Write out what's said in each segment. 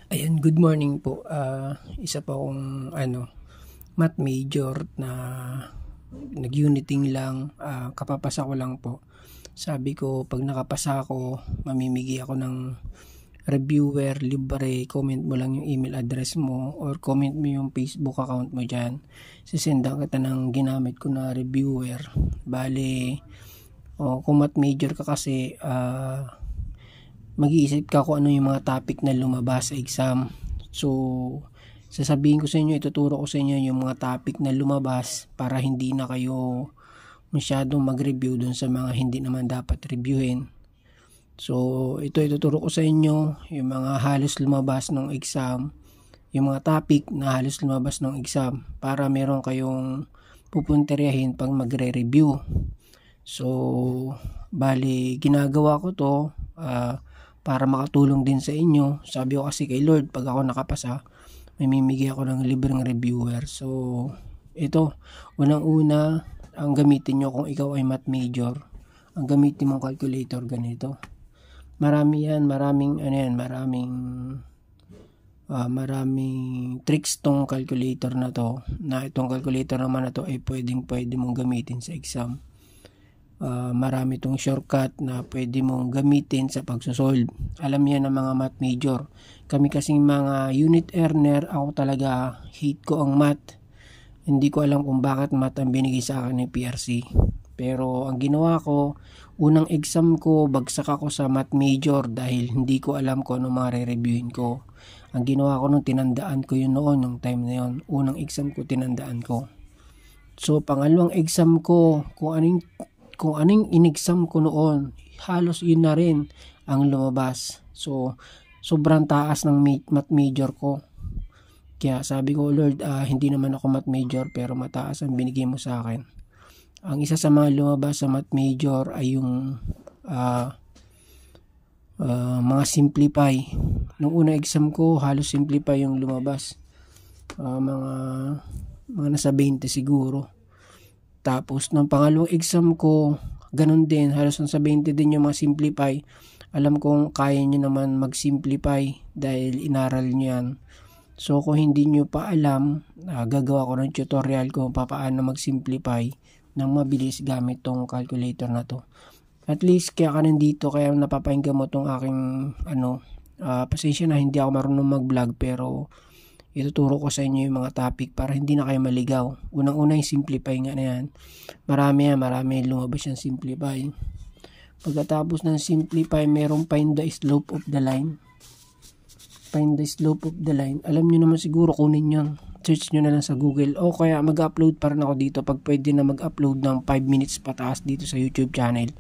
Ayan, good morning po. Isa pa akong math major na nag-uniting lang, kapapasa ko lang po. Sabi ko, pag nakapasa ako, mamimigay ako ng reviewer libre. Comment mo lang yung email address mo or comment mo yung Facebook account mo dyan. Sisendan kita ng ginamit ko na reviewer. Bale, kung math major ka kasi, mag-iisip ka kung ano yung mga topic na lumabas sa exam. So, sasabihin ko sa inyo, ituturo ko sa inyo yung mga topic na lumabas para hindi na kayo masyadong mag-review dun sa mga hindi naman dapat reviewin. So, ito ituturo ko sa inyo yung mga halos lumabas ng exam, yung mga topic na halos lumabas ng exam para meron kayong pupunteriyahin pag magre-review. So, bali, ginagawa ko to para makatulong din sa inyo. Sabi ko kasi kay Lord, pag ako nakapasa, mamimigay ako ng libreng reviewer. So, ito, unang-una, ang gamitin nyo kung ikaw ay math major, ang gamitin mong calculator ganito. Maraming tricks tong calculator na to, na itong calculator naman na to ay pwede mong gamitin sa exam. Marami itong shortcut na pwede mong gamitin sa pagsosolve. Alam yan ng mga math major. Kami kasing mga unit earner, ako talaga hate ko ang math. Hindi ko alam kung bakit math ang binigay sa akin ng PRC. Pero ang ginawa ko, unang exam ko, bagsak ako sa math major dahil hindi ko alam kung ano mga re-reviewin ko. Ang ginawa ko nung tinandaan ko yun noon, nung time na yun. Unang exam ko, tinandaan ko. So, pangalawang exam ko, kung anong in-exam ko noon, halos yun na rin ang lumabas. So, sobrang taas ng math major ko. Kaya sabi ko, Lord, hindi naman ako math major pero mataas ang binigay mo sa akin. Ang isa sa mga lumabas sa math major ay yung mga simplify. Nung unang exam ko, halos simplify yung lumabas. Mga nasa 20 siguro. Tapos, nung pangalawang exam ko, ganun din, halos nasa 20 din yung mga simplify. Alam kong kaya nyo naman mag-simplify dahil inaral nyo yan. So, kung hindi nyo pa alam, gagawa ko ng tutorial kung paano mag-simplify ng mabilis gamit tong calculator na to. At least, kaya ka nandito, kaya napapahinggan mo tong aking, pasensya na hindi ako marunong mag-vlog, pero ituturo ko sa inyo yung mga topic para hindi na kayo maligaw. Unang-una yung simplify nga na yan. Marami lumabas yung simplify. Pagkatapos ng simplify, merong find the slope of the line. Find the slope of the line. Alam nyo naman siguro, kunin yun. Search nyo na lang sa Google. O kaya mag-upload pa rin ako dito pag pwede na mag-upload ng 5 minutes pataas dito sa YouTube channel.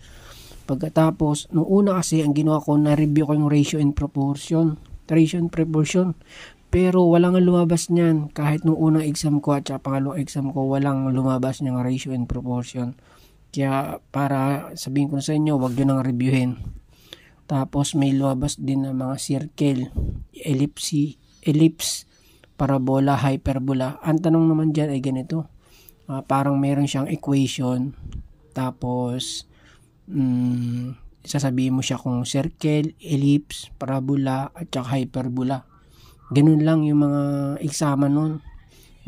Pagkatapos, nung una kasi, ang ginawa ko, na-review ko yung ratio and proportion. Pero walang lumabas niyan. Kahit nung unang exam ko at pangalawang exam ko, walang lumabas niyang ratio and proportion. Kaya para sabihin ko sa inyo, wag nyo nang reviewin. Tapos may lumabas din ng mga circle, ellipse, parabola, hyperbola. Ang tanong naman dyan ay ganito. Parang meron siyang equation. Tapos, sasabihin mo siya kung circle, ellipse, parabola, at saka hyperbola. Ganun lang yung mga exam nun.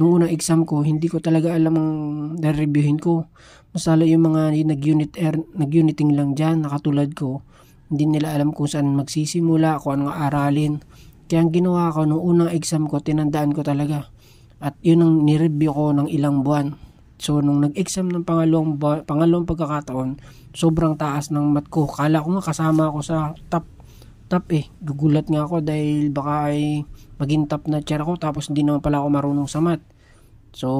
Nung unang exam ko, hindi ko talaga alam ang na-reviewin ko. Masala yung mga nag-uniting lang dyan, nakatulad ko. Hindi nila alam kung saan magsisimula, kung anong aralin. Kaya ang ginawa ko, nung unang exam ko, tinandaan ko talaga. At yun ang nireview ko ng ilang buwan. So, nung nag-exam ng pangalawang pagkakataon, sobrang taas ng math ko. Kala ko nga kasama ako sa top gugulat nga ako dahil baka ay maging top na chair ako tapos hindi naman pala ako marunong sa math. So,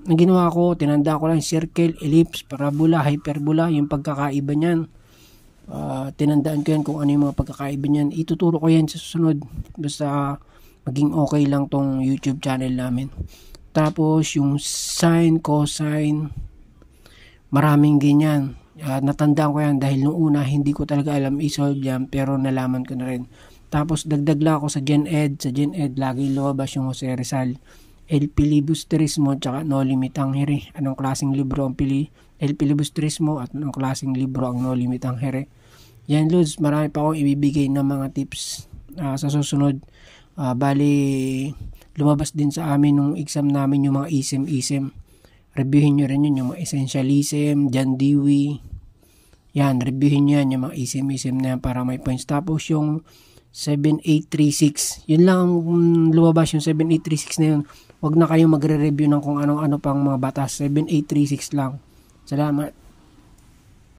ang ginawa ko, tinanda ko lang circle, ellipse, parabola, hyperbola, yung pagkakaiba niyan. Tinandaan ko yan kung ano yung mga pagkakaiba niyan. Ituturo ko yan sa susunod. Basta maging okay lang tong YouTube channel namin. Tapos, yung sine, cosine, maraming ganyan. Natandaan ko yan dahil nung una hindi ko talaga alam i-solve yan pero nalaman ko na rin. Tapos dagdag lang ako sa Gen Ed. Sa Gen Ed lagi lumabas yung Jose Rizal, El Filibusterismo tsaka No Limitangere. Anong klaseng libro ang El Filibusterismo at anong klaseng libro ang No Limitangere. Yan Lods, marami pa akong ibibigay ng mga tips sa susunod. Bali, lumabas din sa amin nung exam namin yung mga ISEM. Reviewin nyo rin yun, yung mga Essentialism, John Dewey. Yan, reviewin nyo yan, yung mga ISEM na yan para may points. Tapos yung 7836, yun lang ang lumabas, yung 7836 na yun. Huwag na kayong magre-review ng kung anong-ano pang mga batas. 7836 lang. Salamat.